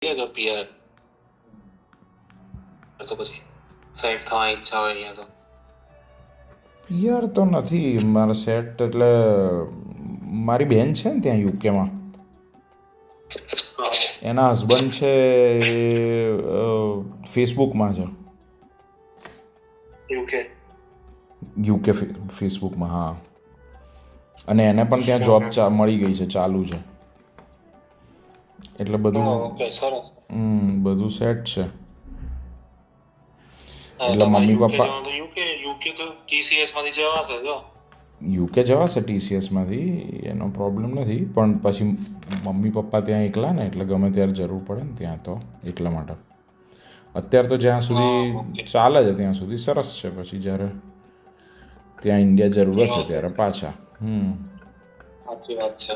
કે પીઆર તો પછી સેટ થવા ઈચ્છા હોય અહીંયા તો પીઆર તો નથી મારે સેટ, એટલે મારી બહેન છે ને ત્યાં યુકેમાં, એના હસબન્ડ છે એ ફેસબુકમાં છે. યુકે ફેસબુકમાં, હા. અને એને પણ ત્યાં જોબ મળી ગઈ છે, ચાલુ છે, એટલે બધું બધું સેટ છે. એટલે મમ્મી પપ્પા યુકે તો ટીસીએસ માંથી જવાશે જો યુકે જવાશે ટીસીએસમાંથી, એનો પ્રોબ્લેમ નથી, પણ પછી મમ્મી પપ્પા ત્યાં એકલા ને, એટલે ગમે ત્યારે જરૂર પડે ને ત્યાં, તો એટલા માટે અત્યારે તો જ્યાં સુધી ચાલે છે ત્યાં સુધી સરસ છે, પછી જ્યારે ત્યાં ઇન્ડિયા જરૂર હશે ત્યારે પાછા. સાચી વાત છે.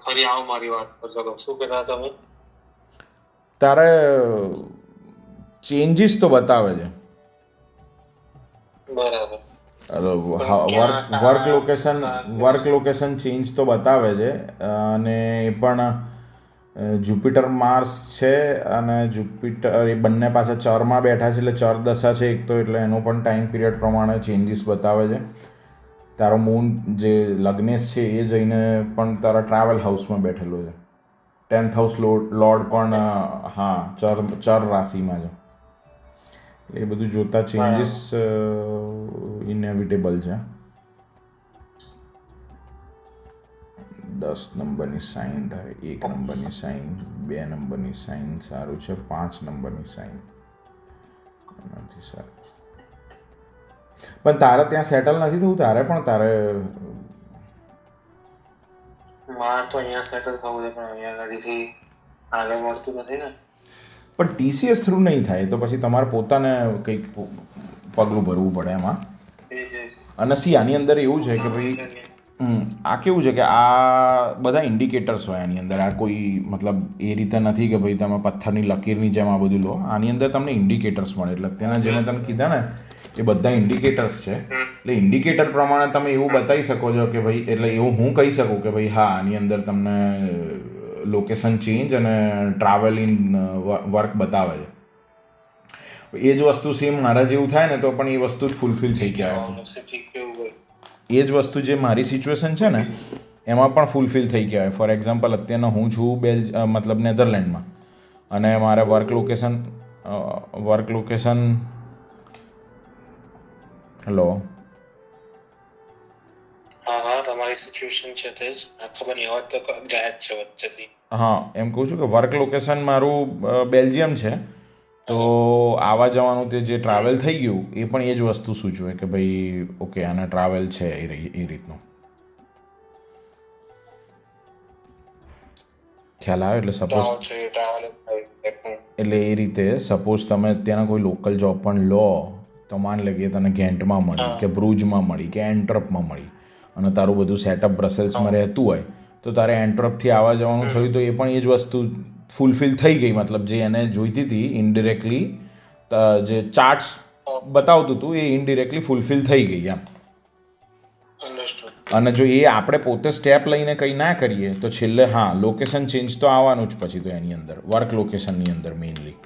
ફરી આવો મારી વાત પર. ચલો, શું કહેતા તમે? તારે ચેન્જીસ તો બતાવે છે. બરાબર. વર્ક લોકેશન ચેન્જ તો બતાવે છે, અને એ પણ જુપિટર માર્સ છે, અને જુપિટર એ બંને પાછા ચરમાં બેઠા છે, એટલે ચર દશા છે એક તો, એટલે એનો પણ ટાઈમ પીરિયડ પ્રમાણે ચેન્જીસ બતાવે છે. તારો મૂન જે લગ્નેશ છે એ જઈને પણ તારા ટ્રાવેલ હાઉસમાં બેઠેલો છે. 10th હાઉસ લોર્ડ પણ હા ચર રાશિમાં છે. એ બધું જોતા ચેન્જીસ ઇનેવિટેબલ છે. 10 નંબરની સાઇન થાય, 1 નંબરની સાઇન, 2 નંબરની સાઇન સારું છે, 5 નંબરની સાઇન નથી સારું. પણ તારે ત્યાં સેટલ નથી થવું, તારે મારે તો અહીંયા સેટલ થવું છે, પણ અહીંયા ગાડીથી આગળ મળતું નથી ને. પણ ટીસીએસ થ્રુ નહીં થાય, તો પછી તમારે પોતાને કંઈક પગલું ભરવું પડે એમાં. અને આની અંદર એવું છે કે ભાઈ આ કેવું છે કે આ બધા ઇન્ડિકેટર્સ હોય આની અંદર. આ કોઈ મતલબ એ રીતે નથી કે ભાઈ તમે પથ્થરની લકીરની જેમ આ બધું લો. આની અંદર તમને ઇન્ડિકેટર્સ મળે, એટલે તેના જે મેં તમે કીધા ને એ બધા ઇન્ડિકેટર્સ છે. એટલે ઇન્ડિકેટર પ્રમાણે તમે એવું બતાવી શકો છો કે ભાઈ, એટલે એવું હું કહી શકું કે ભાઈ હા આની અંદર તમને લોકેશન ચેન્જ અને ટ્રાવેલ ઇન વર્ક બતાવે છે. એ જ વસ્તુ સેમ મારા જેવું થાય ને તો પણ એ વસ્તુ જ ફૂલફિલ થઈ ગયા છે. એ જ વસ્તુ જે મારી સિચ્યુએશન છે ને એમાં પણ ફૂલફિલ થઈ ગયા હોય. ફોર એક્ઝામ્પલ અત્યારના હું છું મતલબ નેધરલેન્ડમાં, અને મારે વર્ક લોકેશન હેલો તમારી સિચ્યુએશન છે તે જ ખબર નહીં, અવાજ તો ગાયબ છે વચ્ચેથી. હા, એમ કહું છું કે વર્ક લોકેશન મારું બેલ્જિયમ છે, તો આવા જવાનું તે જે ટ્રાવેલ થઈ ગયું એ પણ એ જ વસ્તુ સૂચવે કે ભાઈ ઓકે આને ટ્રાવેલ છે એ રીતનું ખ્યાલ આવે. એટલે સપોઝ એટલે એ રીતે સપોઝ તમે ત્યાંના કોઈ લોકલ જોબ પણ લો, તો માન લે કે તને ગેન્ટમાં મળી કે બ્રુજમાં મળી કે એન્ટ્રપમાં મળી, અને તારું બધું સેટઅપ બ્રસેલ્સમાં રહેતું હોય, તો તારે એન્ટ્રપથી આવવા જવાનું થયું તો એ પણ એ જ વસ્તુ ફૂલફિલ થઈ ગઈ. મતલબ જે એને જોઈતી હતી ઇનડિરેક્ટલી જે ચાર્ટ્સ બતાવતું હતું એ ઇનડિરેક્ટલી ફૂલફિલ થઈ ગઈ એમ. અને જો એ આપણે પોતે સ્ટેપ લઈને કંઈ ના કરીએ તો છેલ્લે હા લોકેશન ચેન્જ તો આવવાનું જ પછી તો એની અંદર, વર્ક લોકેશનની અંદર મેઇનલી.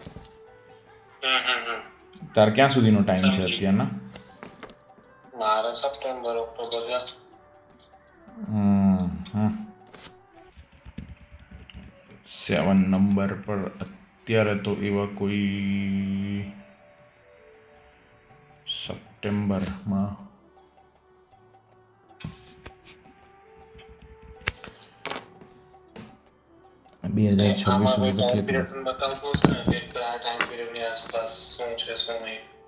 તાર ક્યાં સુધીનો ટાઈમ છે અત્યારના? મારે સપ્ટેમ્બર ઓક્ટોબર. 7 નંબર પર અત્યારે તો એવા કોઈ સપ્ટેમ્બરમાં 2026 સુધી તો કેટલું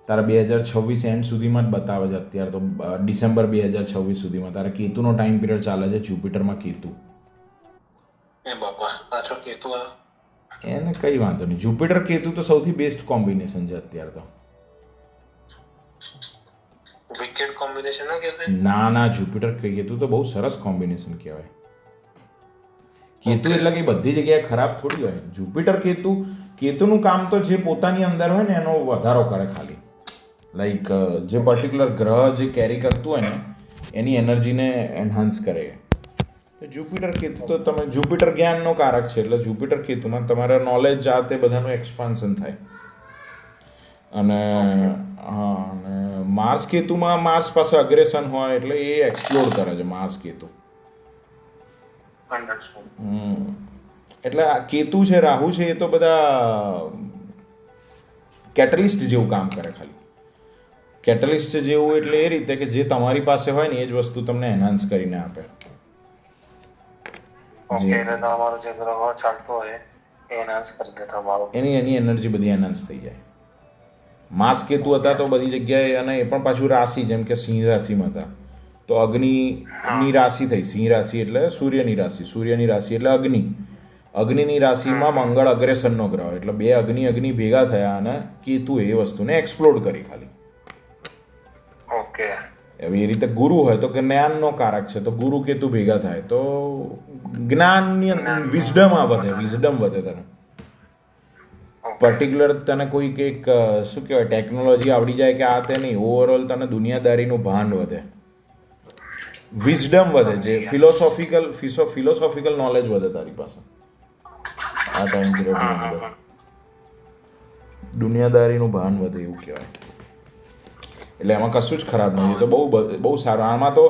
તારા 2026 એન્ડ સુધીમાં જ બતાવે છે અત્યારે તો. ડિસેમ્બર 2026 સુધીમાં તારા કેતુનો ટાઈમ પીરિયડ ચાલે છે, જુપિટરમાં કેતુ. એને કઈ વાંધો નહીં, જુપિટર કેતુ તો સૌથી બેસ્ટ કોમ્બિનેશન છે અત્યારે તો. ના જુપિટર કેતુ તો બહુ સરસ કોમ્બિનેશન કહેવાય. કેતુ એટલે કે બધી જગ્યાએ ખરાબ થોડી હોય. જુપિટર કેતુનું કામ તો જે પોતાની અંદર હોય ને એનો વધારો કરે ખાલી. લાઈક જે પર્ટિક્યુલર ગ્રહ જે કેરી કરતું હોય ને એની એનર્જીને એન્હાન્સ કરે. જુપિટર કેતુ તો તમે જુપિટર જ્ઞાનનો કારક છે એટલે જુપિટર કેતુમાં તમારા નોલેજ આ તે બધાનું એક્સપાન્શન થાય અને હા અને માર્સ કેતુમાં માર્સ પાસે અગ્રેસન હોય એટલે એ એક્સપ્લોર કરે છે માર્સ કેતુ એટલે આ કેતુ છે રાહુ છે એ તો બધા કેટલિસ્ટ જેવું કામ કરે ખાલી કેટલિસ્ટ જેવું એટલે એ રીતે કે જે તમારી પાસે હોય ને એ જ વસ્તુ તમને એનહાન્સ કરીને આપે એની એનર્જી બધી એનહાન્સ થઈ જાય માર્સ કેતુ હતા તો બધી જગ્યાએ અને એ પણ પાછું રાશિ જેમ કે સિંહ રાશિમાં હતા તો અગ્નિની રાશિ થઈ સિંહ રાશિ એટલે સૂર્યની રાશિ એટલે અગ્નિની રાશિમાં મંગળ અગ્રેસનનો ગ્રહ એટલે બે અગ્નિ ભેગા થયા અને કેતુ એ વસ્તુને એક્સપ્લોડ કરી ખાલી હવે એ રીતે ગુરુ હોય તો જ્ઞાનનો કારક છે તો ગુરુ કેતુ ભેગા થાય તો જ્ઞાનની વિઝડમ વધે તને પર્ટિક્યુલર તને કોઈ કંઈક શું કહેવાય ટેકનોલોજી આવડી જાય કે આ તે નહીં ઓવરઓલ તને દુનિયાદારીનું ભાન વધે વિઝડમ વધે જે ફિલોસોફિકલ નોલેજ વધે તારી પાસે આ ટાઈમ પીરિયડની અંદર દુનિયાદારીનું ભાન વધે એવું કહેવાય એટલે એમાં કશું જ ખરાબ નથી તો બહુ સારું આમાં તો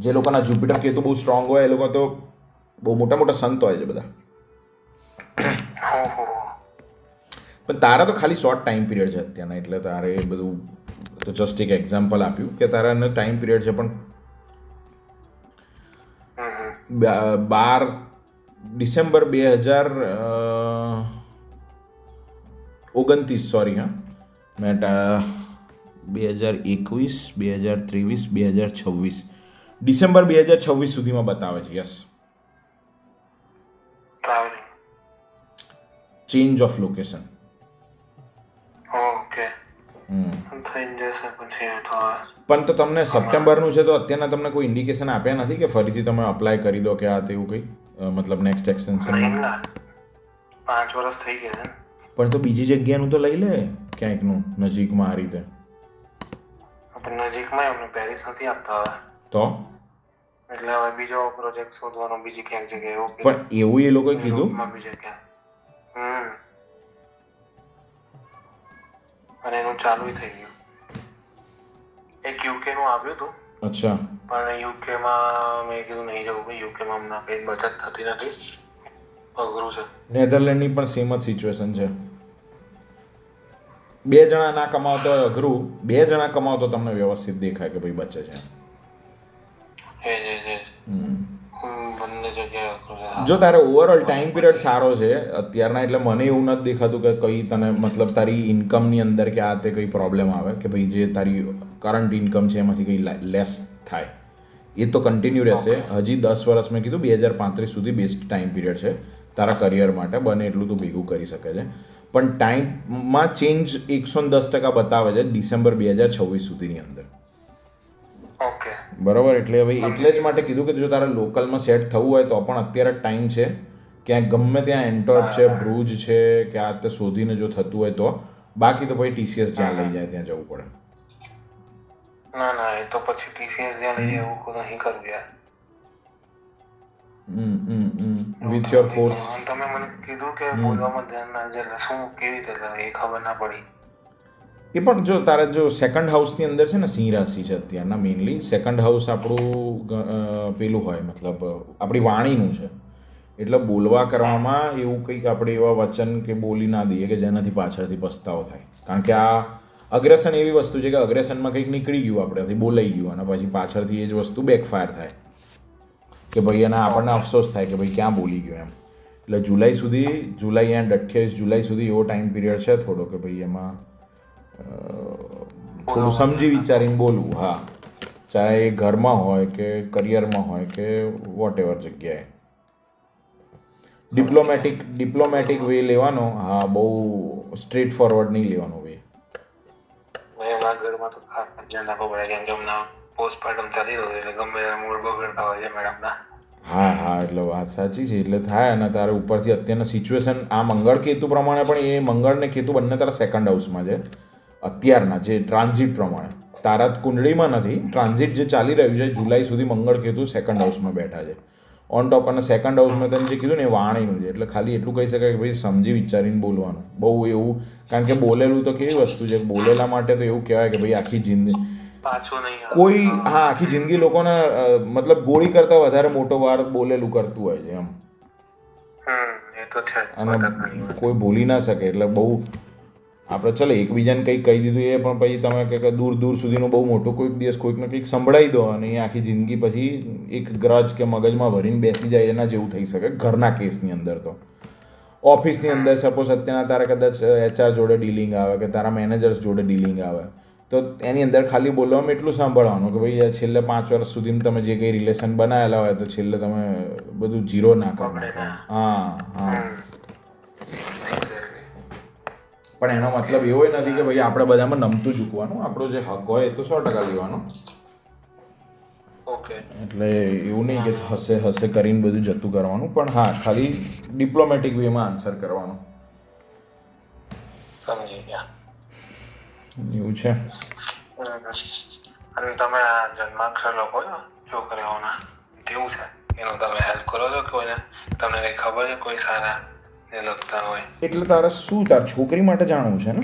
જે લોકોના જુપિટર કેતુ બહુ સ્ટ્રોંગ હોય એ લોકો તો બહુ મોટા સંત હોય છે બધા પણ તારા તો ખાલી શોર્ટ ટાઈમ પીરિયડ છે અત્યારના એટલે તારે એ બધું તો જસ્ટ એક એક્ઝામ્પલ આપ્યું કે તારાનો ટાઈમ પીરિયડ છે પણ 12 ડિસેમ્બર 2029 સોરી હા મેં 2021 2023 2026 ડિસેમ્બર 2026 સુધીમાં બતાવે છે યસ ચેન્જ ઓફ લોકેશન પણ તો તમને સપ્ટેમ્બરનું છે તો અત્યારના તમને કોઈ ઇન્ડિકેશન આપ્યા નથી કે ફરીથી તમે અપ્લાય કરી દો કે આ તેવું કંઈ મતલબ નેક્સ્ટ એક્સટેન્શન 5 વર્ષ થઈ ગયા પણ તો બીજી જગ્યાનું તો લઈ લે ક્યાંકનું નજીકમાં આ રીતે નજીકમાં એમને પેરિસ નથી આપતા તો એટલે હવે બીજો પ્રોજેક્ટ શોધવાનો બીજી ક્યાંક જગ્યાએ પણ એવું એ લોકોએ કીધું બીજે ક્યાં અને એનું ચાલુ થઈ ગયું એક યુકે નું આવ્યું હતું અચ્છા પણ યુકે માં મેં કીધું નહીં જવું ભાઈ યુકે માં હમણાં કઈ બચત થતી નથી અઘરું છે નેધરલેન્ડની પણ સેમ જ સિચ્યુએશન છે 2 જણા ના કમાવ તો અઘરું 2 જણા કમાવ તો તમને વ્યવસ્થિત દેખાય કે ભાઈ બચે છે જો તારે ઓવરઓલ ટાઈમ પીરિયડ સારો છે અત્યારના એટલે મને એવું નથી દેખાતું કે કઈ તને મતલબ તારી ઇન્કમની અંદર કે આ તે કંઈ પ્રોબ્લેમ આવે કે ભાઈ જે તારી કરંટ ઇન્કમ છે એમાંથી કંઈ લેસ થાય એ તો કન્ટિન્યુ રહેશે હજી 10 વર્ષ મેં કીધું 2035 સુધી બેસ્ટ ટાઈમ પીરિયડ છે તારા કરિયર માટે બને એટલું તું ભેગું કરી શકે છે પણ ટાઈમમાં ચેન્જ 110% બતાવે છે ડિસેમ્બર 2026 સુધીની અંદર બરાબર એટલે હવે એટલે જ માટે કીધું કે જો તારે લોકલમાં સેટ થવું હોય તો પણ અત્યારે ટાઈમ છે ક્યાંક ગમે ત્યાં એન્ટોપ છે ભ્રુજ છે કે આ તે શોધીને જો થતું હોય તો બાકી તો ભાઈ ટીસીએસ જ્યાં લઈ જાય ત્યાં જવું પડે ના એ તો પછી ટીસીએસ જ્યાં લઈ જાય એવું નહીં કરવું યાર વિથ યોર ફોર્સ તમે મને કીધું કે બોલવામાં ધ્યાન ના જાય એટલે શું કેવી રીતે એ ખબર ના પડી એ પણ જો તારે જો સેકન્ડ હાઉસની અંદર છે ને સિંહ રાશિ છે અત્યારના મેઇનલી સેકન્ડ હાઉસ આપણું પેલું હોય મતલબ આપણી વાણીનું છે એટલે બોલવા કરવામાં એવું કંઈક આપણે એવા વચન કે બોલી ના દઈએ કે જેનાથી પાછળથી પસ્તાવો થાય કારણ કે આ અગ્રેસન એવી વસ્તુ છે કે અગ્રેસનમાં કંઈક નીકળી ગયું આપણેથી બોલાઈ ગયું અને પછી પાછળથી એ જ વસ્તુ બેકફાયર થાય કે ભાઈ એના આપણને અફસોસ થાય કે ભાઈ ક્યાં બોલી ગયો એમ એટલે જુલાઈ એન્ડ 28 જુલાઈ સુધી એવો ટાઈમ પીરિયડ છે થોડો કે ભાઈ એમાં થોડું સમજી વિચારીને બોલવું હા ચાહે એ ઘરમાં હોય કે કરિયરમાં હોય કે વોટ એવર જગ્યાએ ડિપ્લોમેટિક વે લેવાનો હા બહુ સ્ટ્રેટ ફોરવર્ડ નહીં લેવાનો વે ઘરમાં તો ધ્યાન રાખવું પડે કેમ કે હમણાં પોસ્ટમોર્ટમ ચાલી રહ્યું એટલે ગમે મૂળ બગડતા હોય છે મેડમના હા એટલે વાત સાચી છે એટલે થાય અને તારે ઉપરથી અત્યારના સિચ્યુએશન આ મંગળ કેતુ પ્રમાણે પણ એ મંગળ ને કેતુ બંને તારા સેકન્ડ હાઉસમાં છે અત્યારના જે ટ્રાન્ઝિટ પ્રમાણે તારા કુંડળીમાં નથી, ટ્રાન્ઝિટ જે ચાલી રહ્યું છે જુલાઈ સુધી મંગળ કેતુ સેકન્ડ હાઉસમાં બેઠા છે ઓન ટોપ, અને સેકન્ડ હાઉસમાં તને જે કીધું ને એ વાણીનું છે, એટલે ખાલી એટલું કહી શકાય કે ભાઈ સમજી વિચારીને બોલવાનું. બહુ એવું, કારણ કે બોલેલું તો કેવી વસ્તુ છે, બોલેલા માટે તો એવું કહેવાય કે ભાઈ આખી જિંદગી કોઈ આખી જિંદગી લોકોને મતલબ ગોળી કરતા વધારે મોટો વાર બોલેલું કરતું હોય છે એમ. અને કોઈ ભૂલી ના શકે, એટલે બહુ આપણે ચલો એકબીજાને કંઈક કહી દીધું એ પણ પછી તમે કે દૂર દૂર સુધીનું બહુ મોટું કોઈક દિવસ કોઈકને કંઈક સંભળાવી દો અને એ આખી જિંદગી પછી એક ગ્રજ કે મગજમાં ભરીને બેસી જાય, એના જેવું થઈ શકે ઘરના કેસની અંદર. તો ઓફિસની અંદર સપોઝ અત્યારના તારા કદાચ HR જોડે ડીલિંગ આવે કે તારા મેનેજર્સ જોડે ડીલિંગ આવે, તો એની અંદર ખાલી બોલવામાં એટલું સાંભળવાનું કે ભાઈ છેલ્લે 5 વર્ષ સુધી તમે જે કંઈ રિલેશન બનાવેલા હોય તો છેલ્લે તમે બધું જીરો ના કરો. હા. પણ એનો મતલબ એવો નથી કે ભાઈ આપણે બધામાં નમતું ઝૂકવાનું, આપણો જે હક હોય એ તો 100% લેવાનો. એટલે એવું નહીં કે હસે કરીને બધું જતું કરવાનું, પણ હા ખાલી ડિપ્લોમેટિક વેમાં આન્સર કરવાનું. સમજી ગયા. એવું છે. અને તમે આ જન્માક્ષર લખો છો છોકરીઓના, કેવું છે એનું તમે હેલ્પ કરો છો કોઈને? તમને કઈ ખબર છે કોઈ સારા લખતા હોય? એટલે તારે શું તાર છોકરી માટે જાણવું છે ને?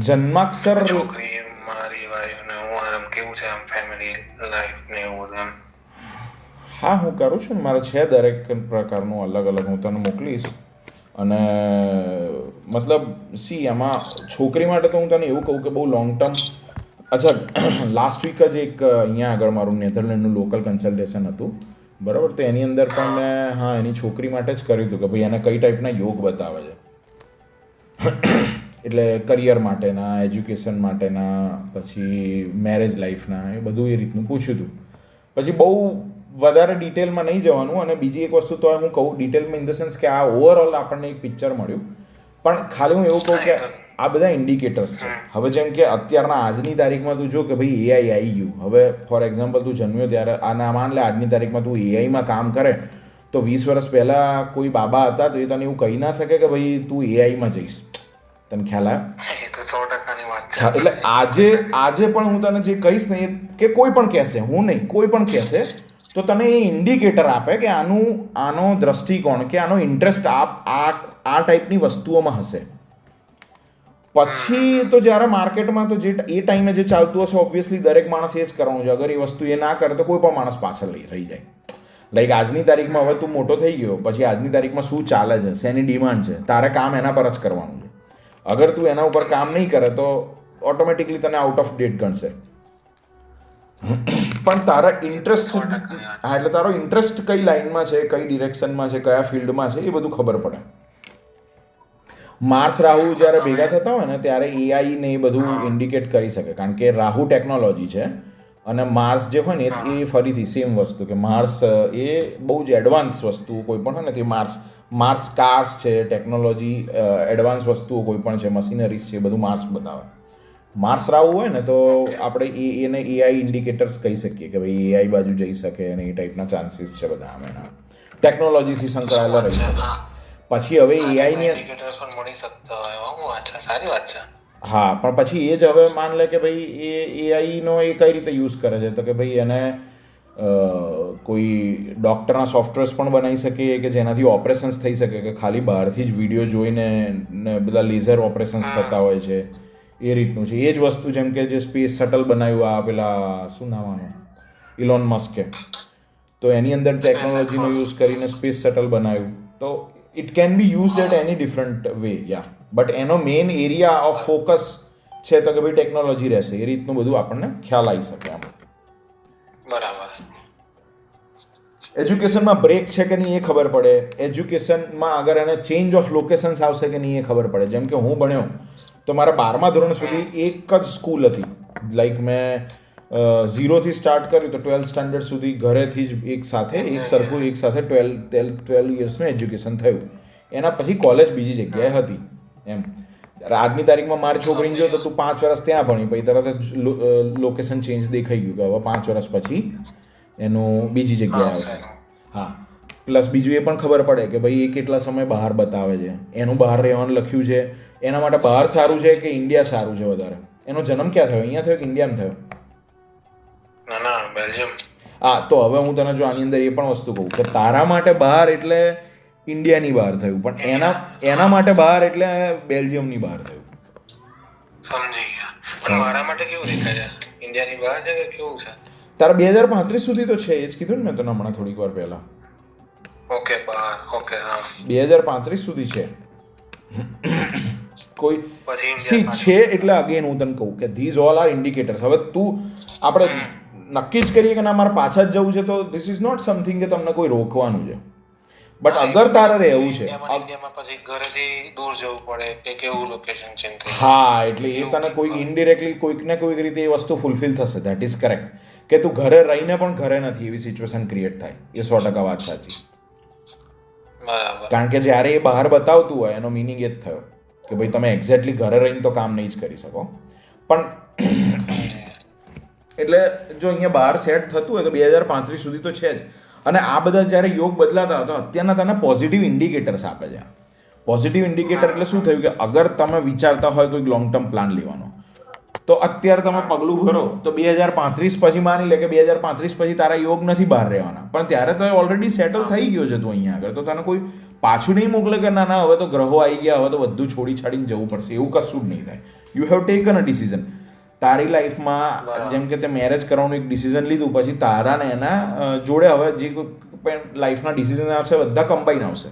જન્માક્ષર છોકરી મારી વાઈફ ને હું આમ કેવું છે આમ ફેમિલી લાઈફ ને એવું એમ. હા હું કરું છું ને, મારે છે દરેક પ્રકારનું અલગ અલગ, હું તને મોકલીશ. અને મતલબ એમાં છોકરી માટે તો હું તને એવું કહું કે બહુ લોંગ ટર્મ. અચ્છા, લાસ્ટ વીક જ એક અહીંયા આગળ મારું નેધરલેન્ડનું લોકલ કન્સલ્ટેશન હતું, બરાબર? તો એની અંદર પણ મેં એની છોકરી માટે જ કર્યું હતું કે ભાઈ એને કઈ ટાઈપના યોગ બતાવે છે, એટલે કરિયર માટેના, એજ્યુકેશન માટેના, પછી મેરેજ લાઈફના, એ બધું એ રીતનું પૂછ્યું હતું. પછી બહુ વધારે ડિટેલમાં નહીં જવાનું. અને બીજી એક વસ્તુ તો હું કહું ડિટેલમાં ઇન ધ સેન્સ કે આ ઓવરઓલ આપણને એક પિક્ચર મળ્યું, પણ ખાલી હું એવું કહું કે આ બધા ઇન્ડિકેટર્સ છે. હવે જેમ કે અત્યારના આજની તારીખમાં તું જો કે ભાઈ AI આવી ગયું. હવે ફોર એક્ઝામ્પલ તું જન્મ્યો ત્યારે આના માન લે આજની તારીખમાં તું AIમાં કામ કરે તો 20 વર્ષ પહેલાં કોઈ બાબા હતા તો એ તને એવું કહી ના શકે કે ભાઈ તું AIમાં જઈશ. તને ખ્યાલ આવ્યો? એટલે આજે પણ હું તને જે કહીશ ને કે કોઈ પણ કહેશે, હું નહીં, કોઈ પણ કહેશે તો તને એ ઇન્ડિકેટર આપે કે આનો દ્રષ્ટિકોણ કે આનો ઇન્ટરેસ્ટ આ ટાઈપની વસ્તુઓમાં હશે. પછી તો જ્યારે માર્કેટમાં તો જે એ ટાઈમે જે ચાલતું હશે ઓબ્વિયસલી દરેક માણસ એ જ કરવાનું છે. અગર એ વસ્તુ એ ના કરે તો કોઈ પણ માણસ પાછળ રહી જાય. લાઈક આજની તારીખમાં હવે તું મોટો થઈ ગયો, પછી આજની તારીખમાં શું ચાલે છે, શેની ડિમાન્ડ છે, તારે કામ એના પર જ કરવાનું છે. અગર તું એના ઉપર કામ નહીં કરે તો ઓટોમેટિકલી તને આઉટ ઓફ ડેટ ગણશે. પણ તારા ઇન્ટરેસ્ટ, એટલે તારો ઇન્ટરેસ્ટ કઈ લાઈનમાં છે, કઈ ડિરેક્શનમાં છે, કયા ફિલ્ડમાં છે, એ બધું ખબર પડે. માર્સ રાહુ જ્યારે ભેગા થતા હોય ને ત્યારે AI ને એ બધું ઇન્ડિકેટ કરી શકે, કારણ કે રાહુ ટેકનોલોજી છે અને માર્સ જે હોય ને એ ફરીથી સેમ વસ્તુ કે માર્સ એ બહુ જ એડવાન્સ વસ્તુ કોઈ પણ હોય ને તે માર્સ કાર્સ છે, ટેકનોલોજી એડવાન્સ વસ્તુઓ કોઈ પણ છે, મશીનરીઝ છે, એ બધું માર્સ બતાવે. માર્સ રાહુ હોય ને તો આપણે એને AI ઇન્ડિકેટર્સ કહી શકીએ કે ભાઈ AI બાજુ જઈ શકે અને એ ટાઈપના ચાન્સીસ છે બધા આમ એના ટેકનોલોજીથી સંકળાયેલા રહી શકે. પછી હવે AI ની હા, પણ પછી એ જ હવે માન લે કે ભાઈ એ AI નો એ કઈ રીતે યુઝ કરે છે તો કે ભાઈ એને કોઈ ડૉક્ટરના સોફ્ટવેર્સ પણ બનાવી શકે કે જેનાથી ઓપરેશન્સ થઈ શકે, કે ખાલી બહારથી જ વિડીયો જોઈને બધા લેઝર ઓપરેશન્સ થતા હોય છે એ રીતનું છે. એ જ વસ્તુ જેમ કે જે સ્પેસ શટલ બનાવ્યું આ પેલા શું નામ આનું ઇલોન મસ્કે, તો એની અંદર ટેકનોલોજીનો યુઝ કરીને સ્પેસ શટલ બનાવ્યું. તો it can be used at any different way, યા, બટ એનો મેઇન એરિયા ઓફ ફોકસ છે તો કે ભાઈ ટેકનોલોજી રહેશે. એ રીતનું બધું આપણને ખ્યાલ આવી શકે આમ. બરાબર. એજ્યુકેશનમાં બ્રેક છે કે નહીં એ ખબર પડે. એજ્યુકેશનમાં અગર એને ચેન્જ ઓફ લોકેશન્સ આવશે કે નહીં એ ખબર પડે. જેમ કે હું ભણ્યો તો મારા 12મા ધોરણ સુધી એક જ સ્કૂલ હતી. લાઈક મેં 0થી સ્ટાર્ટ કર્યું તો 12th સ્ટાન્ડર્ડ સુધી ઘરેથી જ એક સાથે 12 યર્સનું એજ્યુકેશન થયું. એના પછી કોલેજ બીજી જગ્યાએ હતી એમ. આજની તારીખમાં મારી છોકરીને જો તો તું 5 વર્ષ ત્યાં ભણી, પછી તરત જ લોકેશન ચેન્જ દેખાઈ ગયું કે હવે 5 વર્ષ પછી એનું બીજી જગ્યાએ આવશે. હા, પ્લસ બીજું એ પણ ખબર પડે કે ભાઈ એ કેટલા સમય બહાર બતાવે છે, એનું બહાર રહેવાનું લખ્યું છે, એના માટે બહાર સારું છે કે ઇન્ડિયા સારું છે વધારે, એનો જન્મ ક્યાં થયો? અહીંયા થયો કે ઇન્ડિયામાં થયો? ના બેલ્જિયમ. હા, તો હવે હું તને જો આની અંદર એ પણ વસ્તુ કહું કે તારા માટે બહાર એટલે ઇન્ડિયાની બહાર થયું, પણ એના માટે બહાર એટલે બેલ્જિયમની બહાર થયું. સમજી ગયા. પણ મારા માટે કેવું દેખાય છે? ઇન્ડિયાની બહાર છે કે કેવું છે? તારા 2035 સુધી તો છે, એ જ કીધું ને મેં તને હમણાં થોડીક વાર પહેલા. ઓકે બહાર. ઓકે હા 2035 સુધી છે. કોઈ પછી સી છે એટલે અગેન હું તને કહું કે ધીઝ ઓલ આર ઇન્ડિકેટર્સ. હવે તું આપણે નક્કી જ કરીએ કે ના મારે પાછા જ જવું છે તો ધીસ ઇઝ નોટ સમથિંગ કે તમને કોઈ રોકવાનું છે. બટ અગર તારે રહેવું છે, ઇન્ડિયામાં પછી ઘરેથી દૂર જવું પડે કે કેવું લોકેશન ચેન્જ થઈ? હા, એટલે એ તને કોઈક ઇનડિરેક્ટલી કોઈક ને કોઈક રીતે એ વસ્તુ ફૂલફિલ થશે. That is correct. કે તું ઘરે રહીને પણ ઘરે નથી એવી સિચ્યુએશન ક્રિએટ થાય. એ 100% વાત સાચી. બરાબર. કારણ કે જ્યારે એ બહાર બતાવતું હોય એનો મિનિંગ એ જ થયો કે ભાઈ તમે એક્ઝેક્ટલી ઘરે રહીને તો કામ નહીં જ કરી શકો. પણ એટલે જો અહીંયા બહાર સેટ થતું હોય તો 2035 સુધી તો છે જ. અને આ બધા જ્યારે યોગ બદલાતા હતા અત્યારના તને પોઝિટિવ ઇન્ડિકેટર્સ આપે છે. પોઝિટિવ ઇન્ડિકેટર એટલે શું થયું કે અગર તમે વિચારતા હોય કોઈ લોંગ ટર્મ પ્લાન લેવાનો તો અત્યારે તમે પગલું ભરો તો 2035 પછી માની લે કે 2035 પછી તારા યોગ નથી બહાર રહેવાના, પણ ત્યારે તો ઓલરેડી સેટલ થઈ ગયો છે તું અહીંયા આગળ. તો તને કોઈ પાછું નહીં મોકલે કે ના હવે તો ગ્રહો આવી ગયા, હવે તો બધું છોડી છાડીને જવું પડશે, એવું કશું જ નહીં થાય. You have taken a decision. તારી લાઈફમાં જેમ કે તે મેરેજ કરવાનું એક ડિસિઝન લીધું, પછી તારા ને એના જોડે હવે જે પણ લાઈફના ડિસિઝન આવશે બધા કમ્બાઈન આવશે.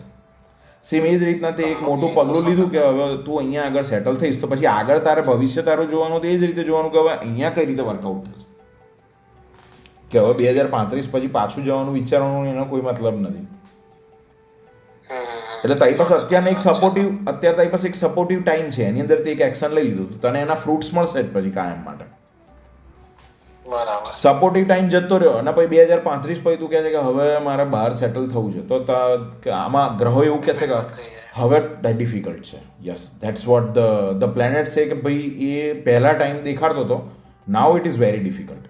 સેમ એ જ રીતના તે એક મોટું પગલું લીધું કે હવે તું અહીંયા આગળ સેટલ થઈશ તો પછી આગળ તારે ભવિષ્ય તારું જોવાનું તો એ જ રીતે જોવાનું કે હવે અહીંયા કઈ રીતે વર્કઆઉટ થશે. કે હવે 2035 પછી પાછું જવાનું વિચારવાનું એનો કોઈ મતલબ નથી. એટલે તારી પાસે અત્યારે તારી પાસે એક સપોર્ટિવ ટાઈમ છે, એની અંદર તે એક એક્શન લઈ લીધું, તને એના ફ્રૂટ્સ મળશે જ પછી કાયમ માટે. બરાબર. સપોર્ટિવ ટાઈમ જતો રહ્યો અને પછી 2035 પછી તું કહે છે કે હવે મારે બહાર સેટલ થવું છે, તો આમાં ગ્રહો એવું કહેશે કે હવે ડિફિકલ્ટ છે. Yes, that's vote the planet છે કે ભાઈ એ પહેલા ટાઈમ દેખાડતો હતો, નાઉ ઇટ ઇઝ વેરી ડિફિકલ્ટ,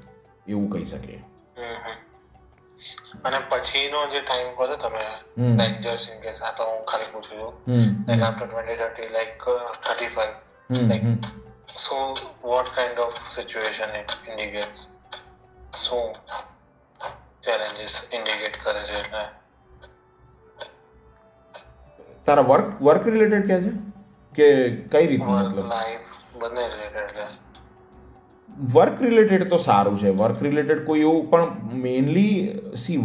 એવું કહી શકીએ. અને પછીનો જે ટાઈમ કહો છો તમે, લાઈક જસ્ટ ઇન કેસ, આ તો હું ખાલી પૂછું છું, like after 2030 like 35 like so what kind of situation it indicates? શું ચેલેન્જીસ ઇન્ડિકેટ કરે છે? એટલે તારા વર્ક રિલેટેડ કહે છે કે કઈ રીતનું? મતલબ લાઈફ બંને રિલેટેડ. એટલે વર્ક રિલેટેડ તો સારું છે. વર્ક રિલેટેડ કોઈ એવું પણ મેઇનલી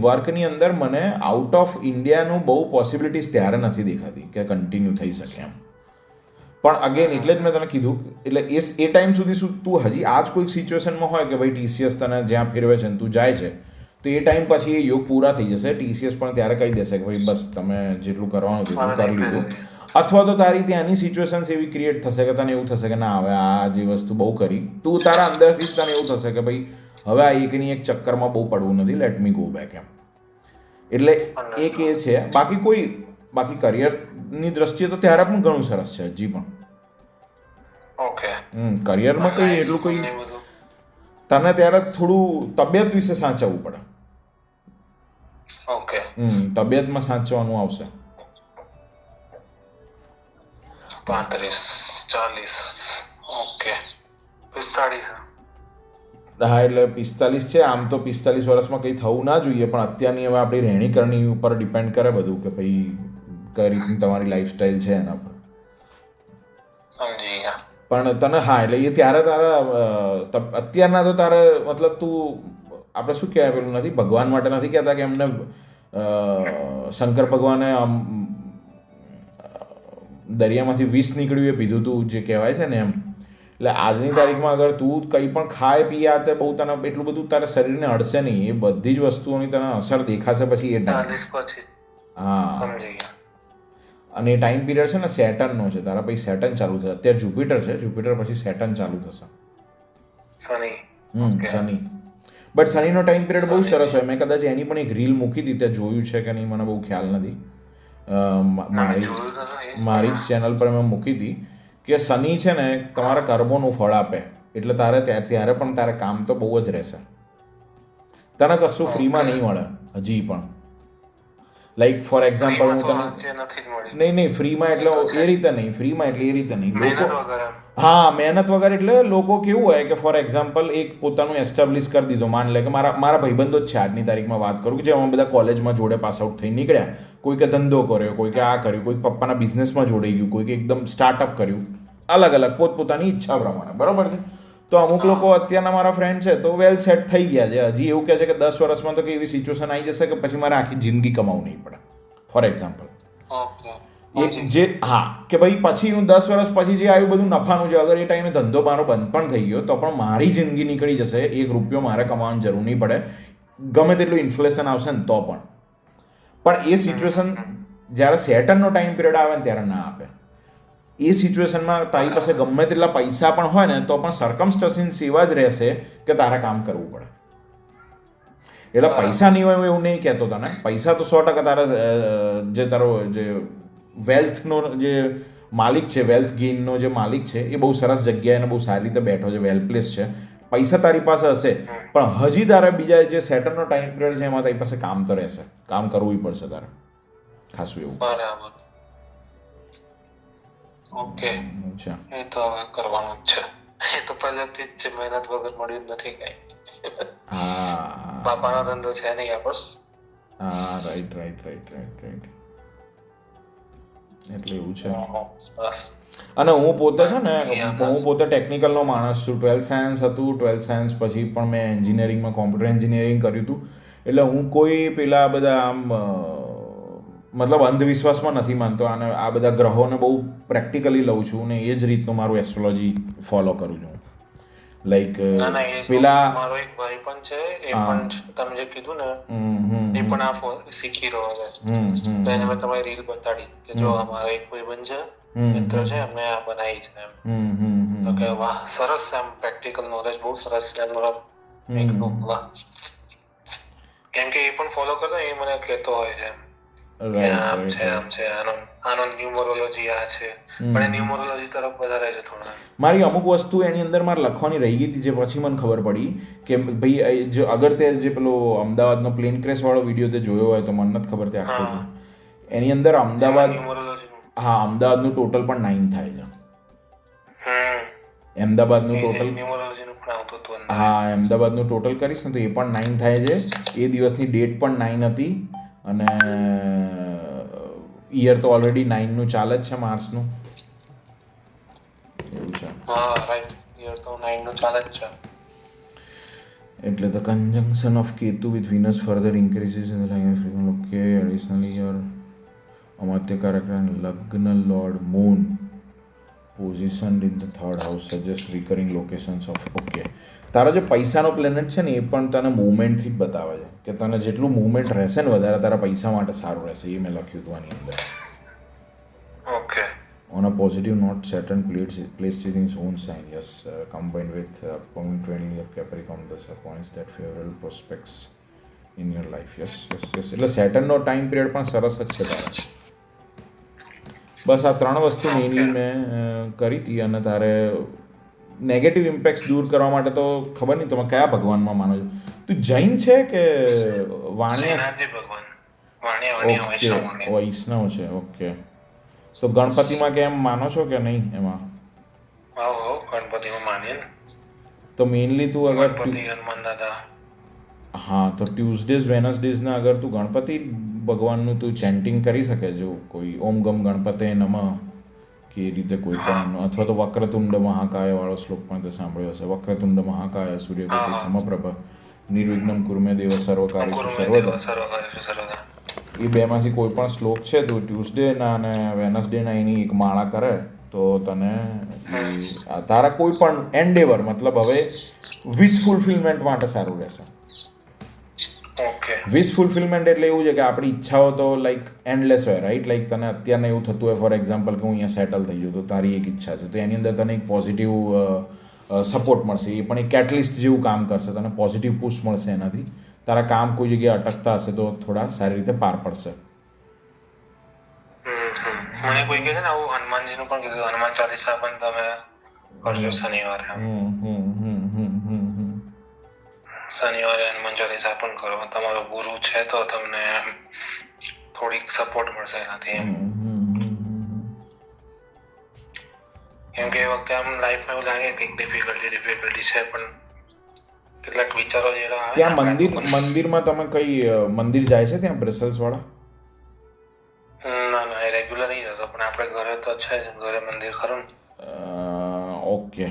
વર્કની અંદર મને આઉટ ઓફ ઇન્ડિયાનું બહુ પોસિબિલિટીઝ ત્યારે નથી દેખાતી કે કન્ટિન્યુ થઈ શકે એમ. પણ અગેન એટલે જ મેં તને કીધું, એટલે એ ટાઈમ સુધી શું તું હજી આ જ કોઈક સિચ્યુએશનમાં હોય કે ભાઈ TCS તને જ્યાં ફેરવે છે ને તું જાય છે, તો એ ટાઈમ પછી એ યોગ પૂરા થઈ જશે. TCS પણ ત્યારે કહી દેશે કે ભાઈ બસ તમે જેટલું કરવાનું હતું કરી લીધું. અથવા તો તારી ત્યાંની સિચ્યુએશન્સ એવી ક્રિએટ થશે કે તને એવું થશે કે ના હવે આ જે વસ્તુ બહુ કરી, તું તારા અંદરથી જ તને એવું થશે કે ભાઈ હવે આ એકની એક ચક્કરમાં બહુ પડવું નથી, લેટ મી ગો બેક એમ. એટલે એક એ છે. બાકી કરિયરની દ્રષ્ટિએ તો ત્યારે પણ ઘણું સરસ છે હજી પણ. ઓકે. કરિયરમાં કંઈ એટલું કંઈ તને ત્યારે થોડું તબિયત વિશે સાચવવું પડે. ઓકે. તબિયતમાં સાચવવાનું આવશે. 35 40 ઓકે 45. હા, એટલે 45 છે. આમ તો 45 વર્ષમાં કંઈ થવું ના જોઈએ, પણ અત્યારની હવે આપણી રહેણીકરણી ઉપર ડિપેન્ડ કરે બધું કે ભાઈ કઈ રીતની તમારી લાઈફસ્ટાઈલ છે એના પર. સમજી ગયા. પણ તને હા એટલે એ ત્યારે તારા અત્યારના તો તારે મતલબ તું આપણે શું કહેવાય પેલું નથી, ભગવાન માટે નથી કહેતા કે એમને શંકર ભગવાને દરિયામાંથી વિષ નીકળ્યું એ પીધું તું જે કહેવાય છે ને એમ. એટલે આજની તારીખમાં અગર તું કંઈ પણ ખાય પીએ આ તે બહુ તને એટલું બધું તારા શરીરને અડશે નહીં. એ બધી જ વસ્તુઓની તને અસર દેખાશે પછી એ ટાઈમ. હા, અને એ ટાઈમ પીરિયડ છે ને સેટર્નનો છે. તારા પછી સેટર્ન ચાલુ થશે. અત્યારે જુપિટર છે, જુપિટર પછી સેટર્ન ચાલુ થશે. શનિ. બટ શનિનો ટાઈમ પીરિયડ બહુ સરસ હોય. મેં કદાચ એની પણ એક રીલ મૂકી હતી, ત્યાં જોયું છે કે નહીં મને બહુ ખ્યાલ નથી. મારી જ ચેનલ પર મેં મૂકી હતી કે શનિ છે ને તમારા કર્મોનું ફળ આપે, એટલે તારે ત્યારે પણ તારે કામ તો બહુ જ રહેશે. તને કશું ફ્રીમાં નહીં મળે હજી પણ. લાઈક ફોર એક્ઝામ્પલ હું તને નથી જ મળી. નહીં ફ્રીમાં એટલે એ રીતે નહીં, ફ્રીમાં એટલે એ રીતે નહીં. મહેનત લોકો વગર. હા, મહેનત વગર એટલે લોકો કેવું હોય કે ફોર એક્ઝામ્પલ એક પોતાનું એસ્ટાબ્લિશ કરી દીધો. માન લે કે મારા ભાઈબંધો જ છે આજની તારીખમાં વાત કરું કે જે અમે બધા કોલેજમાં જોડે પાસ આઉટ થઈ નીકળ્યા. કોઈકે ધંધો કર્યો, કોઈકે આ કર્યું, કોઈક પપ્પાના બિઝનેસમાં જોડાઈ ગયું, કોઈકે એકદમ સ્ટાર્ટઅપ કર્યું, અલગ અલગ પોતપોતાની ઈચ્છા પ્રમાણે, બરાબર છે. તો અમુક લોકો અત્યારના મારા ફ્રેન્ડ છે તો વેલ સેટ થઈ ગયા છે. હજી એવું કહે છે કે 10 વર્ષમાં તો એવી સિચ્યુએશન આવી જશે કે પછી મારે આખી જિંદગી કમાવું નહીં પડે, ફોર એક્ઝામ્પલ. જે હા કે ભાઈ પછી હું 10 વર્ષ પછી જે આવ્યું બધું નફાનું છે, અગર એ ટાઈમે ધંધો મારો બંધ પણ થઈ ગયો તો પણ મારી જિંદગી નીકળી જશે, 1 રૂપિયો મારે કમાવાની જરૂર નહીં પડે, ગમે તેટલું ઇન્ફ્લેશન આવશે ને તો પણ એ સિચ્યુએશન જ્યારે સેટરનો ટાઈમ પિરિયડ આવે ને ત્યારે ના આપે. એ સિચ્યુએશનમાં તારી પાસે ગમે તેટલા પૈસા પણ હોય ને તો પણ સર્કમસ્ટન્સીસ એવા જ રહેશે કે તારે કામ કરવું પડે. એટલે પૈસા નહીં હોય એવું નહીં કહેતો તને, પૈસા તો 100% તારો જે વેલ્થનો જે માલિક છે, વેલ્થ ગેઇનનો જે માલિક છે એ બહુ સરસ જગ્યાએ અને બહુ સારી રીતે બેઠો છે, વેલ પ્લેસ છે. પૈસા તારી પાસે હશે પણ હજી તારે બીજા જે સેટરનો ટાઈમ પિરિયડ છે એમાં તારી પાસે કામ તો રહેશે, કામ કરવું પડશે તારે ખાસું એવું. બરાબર. ઓકે, એ તો હવે કરવાનું જ છે. એ તો પહેલેથી જ છે, મહેનત વગર મળ્યું નથી કઈ. હા, બાપાનો ધંધો છે નહીં આપણો. હા, રાઈટ. એટલે એવું છે. અને હું પોતે છે ને, હું પોતે ટેકનિકલનો માણસ છું. 12th સાયન્સ હતું, 12th સાયન્સ પછી પણ મેં એન્જિનિયરિંગમાં કોમ્પ્યુટર એન્જિનિયરિંગ કર્યું હતું. એટલે હું કોઈ પેલા બધા આમ મતલબ અંધવિશ્વાસમાં નથી માનતો અને આ બધા ગ્રહોને બહુ પ્રેક્ટિકલી લઉં છું ને એ જ રીતનું મારું એસ્ટ્રોલોજી ફોલો કરું છું. લાઈક પેલા મારો એક ભાઈ પણ છે, એ પણ તમે જે કીધું ને એ પણ આ શીખી રહ્યો છે. તો એને મેં તમારી રીલ બતાડી કે જો અમારો એક ભાઈબંધ છે, મિત્ર છે, અમને આ બનાવી છે એમ. તો કે વાહ, સરસ એમ પ્રેક્ટિકલ નોલેજ બહુ સરસ છે મતલબ. વાહ, કેમ કે એ પણ ફોલો કરતો એ મને કહેતો હોય છે આમ છે આનો ન્યુમરોલોજી આ છે, પણ ન્યુમરોલોજી તરફ વધારે છે થોડા. મારી અમુક વસ્તુ એની અંદર મારે લખવાની રહી ગઈ હતી, જે પછી મને ખબર પડી કે ભાઈ જો અગર તે જે પેલો અમદાવાદનો પ્લેન ક્રેશ વાળો વિડીયો તે જોયો હોય તો મને નથી ખબર તે આખો છે. એની અંદર અમદાવાદનું ટોટલ પણ 9 થાય છે. અમદાવાદનું ટોટલ અમદાવાદનું ટોટલ કરીશ ને તો એ પણ 9 થાય છે. એ દિવસની ડેટ પણ 9 હતી અને યર તો ઓલરેડી 9નું ચાલે જ છે, માર્ચનું. એવું છે. હા, રાઈટ, યર તો 9નું ચાલે જ છે. એટલે the conjunction of Ketu with Venus further increases in the line of frequent. Okay, additionally your Amatyakarak and Lagna Lord Moon positioned in the 3rd house suggests recurring locations of. Okay, તારો જે પૈસાનો planet છે ને એ પણ તને મૂવમેન્ટથી જ બતાવે છે કે તને જેટલું મૂવમેન્ટ રહેશે ને વધારે તારા પૈસા માટે સારું રહેશે. એ મેં લખ્યું હતું આની અંદર. Okay. On a positive note, Saturn placed in its own sign, yes, combined with upcoming training of Capricorn, thus points that favorable prospects in your life. Yes. એટલે સેટર્નનો ટાઈમ પિરિયડ પણ સરસ જ છે તારે. બસ આ 3 વસ્તુ મેઇનલી મેં કરી હતી. અને તારે નેગેટિવ ઇમ્પેક્ટ દૂર કરવા માટે તો ખબર નહીં તમે કયા ભગવાનમાં માનો છો. તું જૈન છે કે વાણિયા? ઓકે, વૈષ્ણવ છે. ઓકે, તો ગણપતિમાં કેમ માનો છો કે નહીં એમાં? ગણપતિમાં માનીએ ને. તો મેઇનલી તું અગર હનુમાન દાદા, હા, તો ટ્યુઝડેઝ વેનસડેઝના અગર તું ગણપતિ ભગવાનનું તું ચેન્ટિંગ કરી શકે, જો કોઈ ઓમ ગમ ગણપતે નમઃ કે એ રીતે કોઈ પણ, અથવા તો વક્રતુંડ મહાકાય વાળો શ્લોક પણ તે સાંભળ્યો હશે. વક્રતુંડ મહાકાય સૂર્યકોટિ સમપ્રભ નિર્વિઘ્નમ કુરુ દેવ સર્વકાર્યેષુ સર્વદા. એ બેમાંથી કોઈ પણ શ્લોક છે તો ટ્યુઝડેના અને વેનસડેના એની એક માળા કરે તો તને તારા કોઈ પણ એન્ડેવર મતલબ હવે વિશ ફુલફિલમેન્ટ માટે સારું રહેશે. વિશ ફુલફિલમેન્ટ એટલે એવું છે કે આપણી ઈચ્છાઓ તો લાઈક એન્ડલેસ હોય, રાઈટ? લાઈક તને અત્યારને એવું થતું હોય ફોર એક્ઝામ્પલ કે હું અહીંયા સેટલ થઈ ગયું, તો તારી એક ઈચ્છા છે, તો એની અંદર તને એક પોઝિટિવ સપોર્ટ મળશે. એ પણ એક કેટલિસ્ટ જેવું કામ કરશે, તને પોઝિટિવ પુશ મળશે એનાથી. તારા કામ કોઈ જગ્યાએ અટકતા હશે તો થોડા સારી રીતે પાર પડશે. મને કોઈ કહે છે ને આવું હનુમાનજીનું પણ કીધું, હનુમાન ચાલીસા પણ તમે કરજો શનિવારે. શનિવારે હનુમાન ચાલીસા પણ કરો. તમારો ગુરુ છે તો તમને થોડીક સપોર્ટ મળશે એનાથી એમ. કેમ કે એ વખતે આમ લાઈફમાં એવું લાગે કે ડિફિકલ્ટી છે, પણ કેટલાક વિચારો જેવા આવે. ત્યાં મંદિરમાં તમે કઈ મંદિર જાય છે ત્યાં બ્રસેલ્સ વાળા? ના, એ રેગ્યુલર નહીં જતો, પણ આપણે ઘરે તો છે જ, ઘરે મંદિર ખરું ને. ઓકે.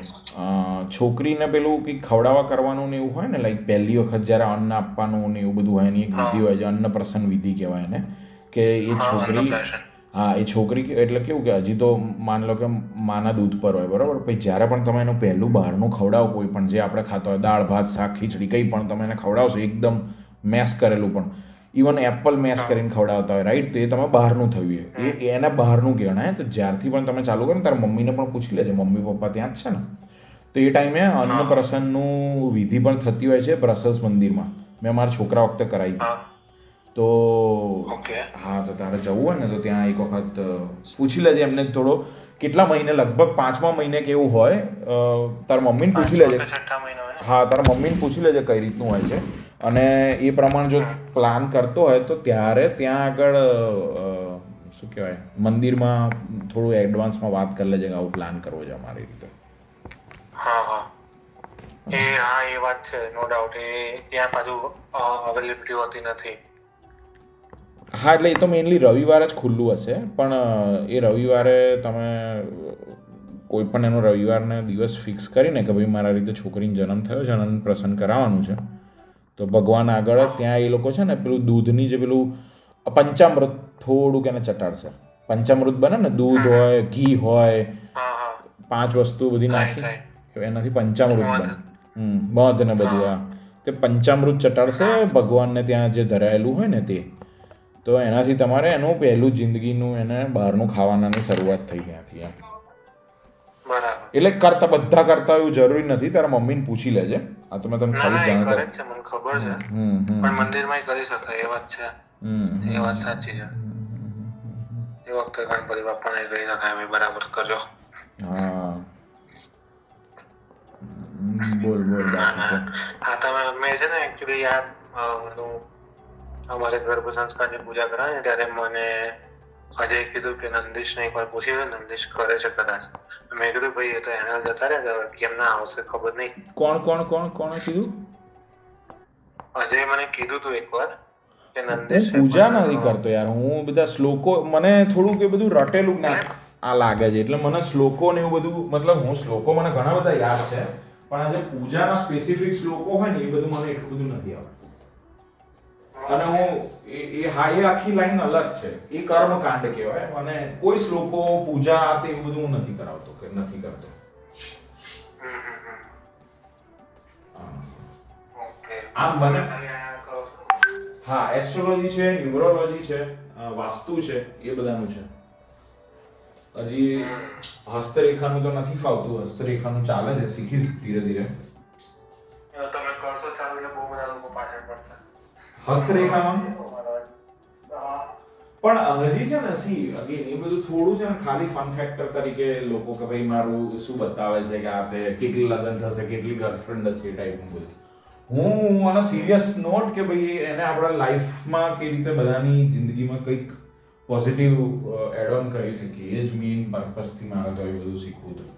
છોકરીને પેલું કંઈક ખવડાવવા કરવાનું ને એવું હોય ને, લાઈક પહેલી વખત જ્યારે અન્ન આપવાનું ને એવું બધું હોય, એની એક વિધિ હોય છે, અન્નપ્રાશન વિધિ કહેવાય એને, કે એ છોકરી, હા, એ છોકરી એટલે કેવું કે હજી તો માન લો કે માના દૂધ પર હોય, બરાબર? પછી જ્યારે પણ તમે એનું પહેલું બહારનું ખવડાવો, કોઈ પણ જે આપણે ખાતા હોય, દાળ ભાત શાક ખીચડી કંઈ પણ તમે એને ખવડાવશો, એકદમ મેશ કરેલું, પણ ઇવન એપલ મેશ કરીને ખવડાવતા હોય, રાઈટ? તો એ તમે બહારનું થયું, એને બહારનું ગણાય. તો જ્યારથી પણ તમે ચાલુ કરો ને, તારા મમ્મીને પણ પૂછી લેજો, મમ્મી પપ્પા ત્યાં જ છે ને, તો એ ટાઈમે અન્નપ્રાશનનું વિધિ પણ થતી હોય છે બ્રસેલ્સ મંદિરમાં. મેં મારા છોકરા વખતે કરાવી હતી. તો હા, તો તારે જવું હોય ને તો ત્યાં એક વખત પૂછી લેજે એમને થોડો, કેટલા મહિને, લગભગ 5મા મહિને કેવું હોય, તારા મમ્મીને પૂછી લેજે. હા, તારા મમ્મીને પૂછી લેજે કઈ રીતનું હોય છે, અને એ પ્રમાણે જો પ્લાન કરતો હોય તો ત્યારે ત્યાં આગળ શું કહેવાય, મંદિરમાં થોડું એડવાન્સમાં વાત કરી લેજે કે આવું પ્લાન કરવો છે અમારી રીતે. એ વાત છે, નો ડાઉટ. એ ત્યાં પાછું અવેલેબિલિટી હોતી નથી. હા, એટલે એ તો મેઇનલી રવિવારે જ ખુલ્લું હશે, પણ એ રવિવારે તમે કોઈ પણ એનો રવિવારને દિવસ ફિક્સ કરીને કે ભાઈ મારા રીતે છોકરીનો જન્મ થયો છે અને અન્નપ્રાશન કરાવવાનું છે, તો ભગવાન આગળ ત્યાં એ લોકો છે ને પેલું દૂધની જે પેલું પંચામૃત થોડુંક એને ચટાડશે. પંચામૃત બને ને, દૂધ હોય, ઘી હોય, 5 વસ્તુ બધી નાખી એનાથી પંચામૃત બને. મધ ને બધું. આ તે પંચામૃત ચટાડશે ભગવાનને ત્યાં જે ધરાયેલું હોય ને તે. તો એનાથી તમારે એનું પહેલું જિંદગીનું એને બહારનું ખાવાનાની શરૂઆત થઈ ત્યાંથી એમ. એટલે બધા કરતા એવું જરૂરી નથી, તારા મમ્મીને પૂછી લેજે. આ તો મેં તને ખાલી જાણ કરી. મને ખબર છે, પણ મંદિરમાં કરી શકાય એ વાત છે. એ વાત સાચી છે. એ વખતે ગણપતિ બાપાને કહી શકાય, બરાબર કરજો. હા, બોલ બાકી તો. હા, મેં છે ને એકચ્યુઅલી અમારે ગર્ભ સંસ્કારની પૂજા કરાવે ને ત્યારે મને અજય કીધું કે નંદીશને એકવાર પૂછી લે, નંદીશ કરે છે કદાચ. મેં કીધું ભાઈ એ તો એના જતા રહ્યા, કેમ ના આવશે ખબર નહીં. કોણ કીધું? અજય મને કીધું તું એકવાર. હું પૂજા નથી કરતો યાર, હું બધા શ્લોકો, મને થોડુંક એ બધું રટેલું આ લાગે છે, એટલે મને શ્લોકો ને એવું બધું, મતલબ હું શ્લોકો મને ઘણા બધા યાદ છે, પણ આ જે પૂજાના સ્પેસિફિક શ્લોકો હોય ને એ બધું મને એટલું બધું નથી આવડતું. અને હું એ આખી લાઈન અલગ છે, એ કર્મકાંડ કહેવાય. મને કોઈ શ્લોકો પૂજા તે એવું બધું હું નથી કરાવતો કે નથી કરતો. આમ બને. હા, એસ્ટ્રોલોજી છે, ન્યુમરોલોજી છે, વાસ્તુ છે, એ બધાનું છે. હજી હસ્તરેખાનું તો નથી ફાવતું, હસ્તરેખાનું ચાલે છે, શીખીશ ધીરે ધીરે. તમે કરશો ચાલુ એટલે બહુ બધા લોકો પાછળ પડશે હસ્તરેખામાં. પણ હજી છે ને, અગેન એ બધું થોડું છે ને, ખાલી ફન ફેક્ટર તરીકે લોકો કે ભાઈ મારું શું બતાવે છે કે આ તે કેટલી લગ્ન થશે, કેટલી ગર્લફ્રેન્ડ હશે, એ ટાઈપનું બધું. હું આનો સિરિયસ નોટ કે ભાઈ એને આપણા લાઈફમાં કઈ રીતે બધાની જિંદગીમાં કંઈક પોઝિટિવ એડ ઓન કરી શકીએ, એ જ મેઇન પર્પઝથી મારે તો એ બધું શીખવું હતું.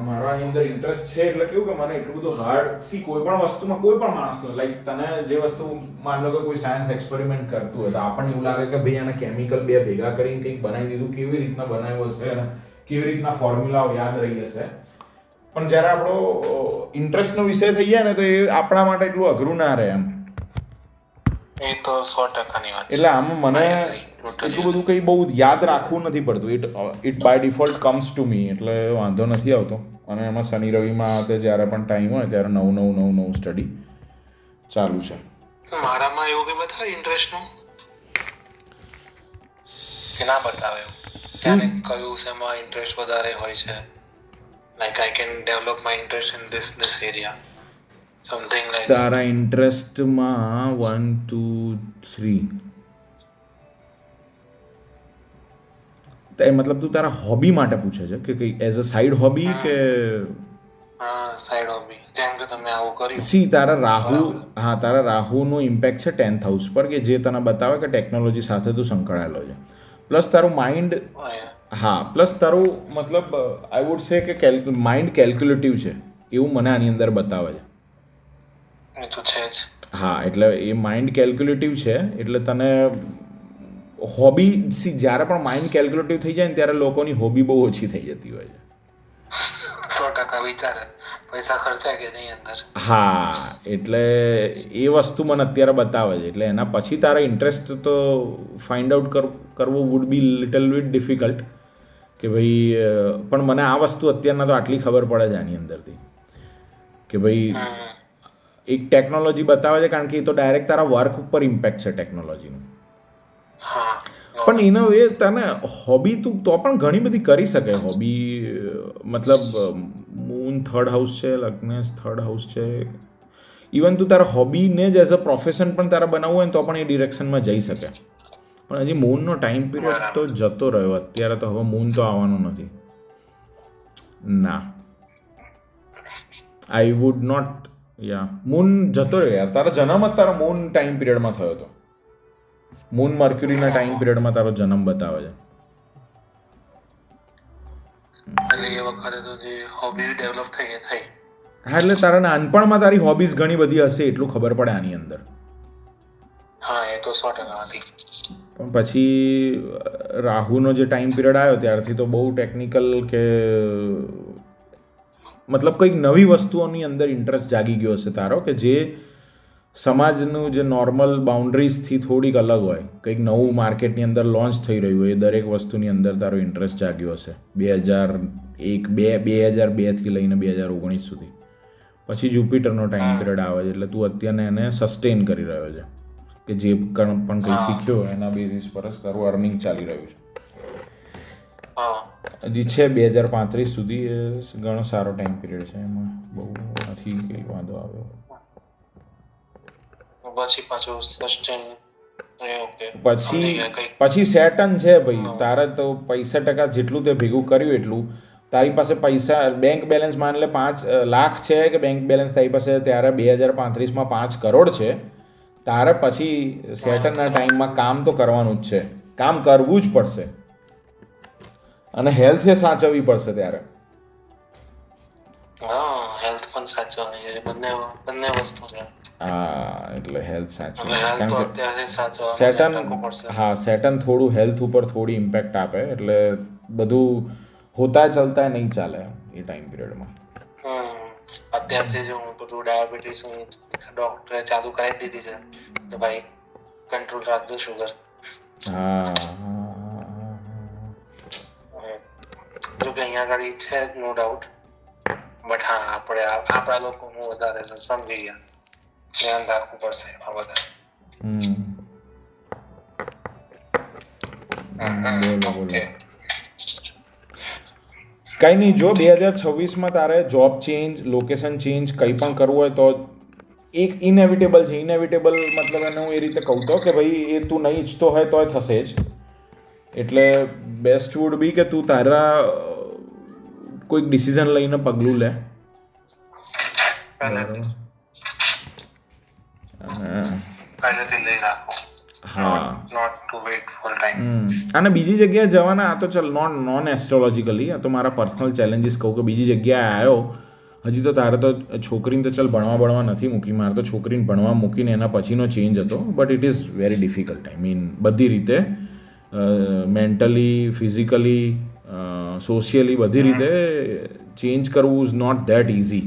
મારો આની અંદર ઇન્ટરેસ્ટ છે, એટલે કેવું કે મને એટલું બધું હાર્ડ કોઈ પણ વસ્તુમાં, કોઈ પણ માણસનો, લાઈક તને જે વસ્તુ માન લો કે કોઈ સાયન્સ એક્સપેરિમેન્ટ કરતું હોય તો આપણને એવું લાગે કે ભાઈ આને કેમિકલ બે ભેગા કરીને કંઈક બનાવી દીધું, કેવી રીતના બનાવ્યું હશે અને કેવી રીતના ફોર્મ્યુલાઓ યાદ રહી હશે. પણ જ્યારે આપણો ઇન્ટરેસ્ટનો વિષય થઈ જાય ને તો એ આપણા માટે એટલું અઘરું ના રહે એમ. એ તો 100%ની વાત. એટલે આમાં મને એટલું બધું કંઈ બહુ યાદ રાખવું નથી પડતું. It by default comes to me, એટલે વાંધો નથી આવતો. અને એમાં શનિ રવિમાં કે જ્યારે પણ ટાઈમ હોય ત્યારે નવું સ્ટડી ચાલુ છે. મારામાં એવું કંઈ બતાવે ઇન્ટરેસ્ટનું કે ના બતાવે? ક્યારે કયું શેમાં ઇન્ટરેસ્ટ વધારે હોય છે? Like I can develop my interest in this area. Something like તારા ઇન્ટરેસ્ટમાં 1 2 3 મતલબ તું તારા હોબી માટે પૂછે છે કે કઈ એઝ અ સાઈડ હોબી કે? હા, સાઈડ હોબી. જેમ કે તમે આવું કર્યું સી તારા રાહુનો ઇમ્પેક્ટ છે 10th હાઉસ પર, કે જે તને બતાવે કે ટેકનોલોજી સાથે તું સંકળાયેલો છે. પ્લસ તારું માઇન્ડ, પ્લસ તારું મતલબ આઈ વુડ સે કે માઇન્ડ કેલ્ક્યુલેટિવ છે એવું મને આની અંદર બતાવે છે. એ તો છે જ. હા, એટલે એ માઇન્ડ કેલ્ક્યુલેટિવ છે એટલે તને હોબી, જ્યારે પણ માઇન્ડ કેલ્ક્યુલેટિવ થઈ જાય ને ત્યારે લોકોની હોબી બહુ ઓછી થઈ જતી હોય છે. 100% વિચારે પૈસા ખર્ચા કે નહીં અંદર. હા, એટલે એ વસ્તુ મને અત્યારે બતાવે છે. એટલે એના પછી તારા ઇન્ટરેસ્ટ તો ફાઇન્ડ આઉટ કરવો would be little bit difficult કે ભાઈ, પણ મને આ વસ્તુ અત્યારના તો આટલી ખબર પડે છે આની અંદરથી કે ભાઈ એક ટેકનોલોજી બતાવે છે, કારણ કે એ તો ડાયરેક્ટ તારા વર્ક ઉપર ઇમ્પેક્ટ છે ટેકનોલોજીનું. પણ એનો એ તને હોબી તું તો પણ ઘણી બધી કરી શકે. હોબી મતલબ મૂન 3rd હાઉસ છે, લગ્નેશ 3rd હાઉસ છે. ઇવન તું તારા હોબીને જ એઝ અ પ્રોફેશન પણ તારા બનાવવું હોય ને તો પણ એ ડિરેક્શનમાં જઈ શકે. પણ હજી મૂનનો ટાઈમ પીરિયડ તો જતો રહ્યો. અત્યારે તો હવે મૂન તો આવવાનું નથી. ના, આઈ વુડ નોટ. મૂન જતો રહ્યો યાર. તારો જન્મ જ તારા મૂન ટાઈમ પીરિયડમાં થયો હતો. મૂન મર્ક્યુરીના ટાઈમ પીરિયડમાં તારો જન્મ બતાવે છે. એટલે એ વખતે તો જે હોબી ડેવલપ થઈ. હા, એટલે તારા નાનપણમાં તારી હોબીઝ ઘણી બધી હશે એટલું ખબર પડે આની અંદર. હા, એ તો 100% હતી. પણ પછી રાહુનો જે ટાઈમ પીરિયડ આવ્યો ત્યારથી તો બહુ ટેકનિકલ કે મતલબ કંઈક નવી વસ્તુઓની અંદર ઇન્ટરેસ્ટ જાગી ગયો હશે તારો, કે જે સમાજનું જે નોર્મલ બાઉન્ડ્રીઝથી થોડીક અલગ હોય. કંઈક નવું માર્કેટની અંદર લોન્ચ થઈ રહ્યું હોય, એ દરેક વસ્તુની અંદર તારો ઇન્ટરેસ્ટ જાગ્યો હશે 2002થી લઈને 2019 સુધી. પછી જુપિટરનો ટાઈમ પીરિયડ આવે છે એટલે તું અત્યારે એને સસ્ટેન કરી રહ્યો છે કે જે પણ કંઈ શીખ્યો એના બેઝિસ પર જ તારું અર્નિંગ ચાલી રહ્યું છે. હજી છે 2035 સુધી. એ ઘણો સારો ટાઈમ પીરિયડ છે, એમાં બહુ નથી કંઈ વાંધો આવ્યો. પછી સેટન છે ભાઈ. તારે તો 65% જેટલું તે ભેગું કર્યું એટલું તારી પાસે પૈસા, બેંક બેલેન્સ માન લે 5 લાખ છે કે બેંક બેલેન્સ તારી પાસે ત્યારે 2035માં 5 કરોડ છે. તારે પછી સેટનના ટાઈમમાં કામ તો કરવાનું જ છે, કામ કરવું જ પડશે અને હેલ્થ એ સાચવવી પડશે ત્યારે. હેલ્થ પણ સાચવવાની છે, બંને વસ્તુ છે. હા, એટલે હેલ્થ સાચવવી. સેટન થોડું હેલ્થ ઉપર થોડી ઇમ્પેક્ટ આપે એટલે બધું હોતા ચલતા નહીં ચાલે એ ટાઈમ પીરિયડમાં. અત્યારથી જો હું બધું ડાયાબિટીસની ડોક્ટરે ચાલુ કરાવી દીધી છે કે ભાઈ કંટ્રોલ રાખજો શુગર. જો કે અહીંયા આગળ છે નો ડાઉટ, બટ હા આપણે આપણા લોકોનું વધારે સમજી ગયા, ધ્યાન રાખવું પડશે આ બધા. કંઈ નહીં, જો 2026માં તારે જોબ ચેન્જ, લોકેશન ચેન્જ કંઈ પણ કરવું હોય તો એક ઇનેવિટેબલ છે. ઇનેવિટેબલ મતલબ એને હું એ રીતે કહું તો કે ભાઈ એ તું નહીં ઈચ્છતો હોય તોય થશે જ. એટલે બેસ્ટ વુડ બી કે તું તારા કોઈક ડિસિઝન લઈને પગલું લે. અને બીજી જગ્યાએ જવાના, આ તો ચલ નોન એસ્ટ્રોલોજીકલી, આ તો મારા પર્સનલ ચેલેન્જીસ કહું કે બીજી જગ્યાએ આવ્યો. હજી તો તારે તો છોકરીને તો ચલ ભણવા નથી મૂકી, મારે તો છોકરીને ભણવા મૂકીને એના પછીનો ચેન્જ હતો. But it is very difficult. I mean બધી રીતે, મેન્ટલી, ફિઝિકલી, સોશિયલી, બધી રીતે ચેન્જ કરવું ઇઝ નોટ ધેટ ઇઝી.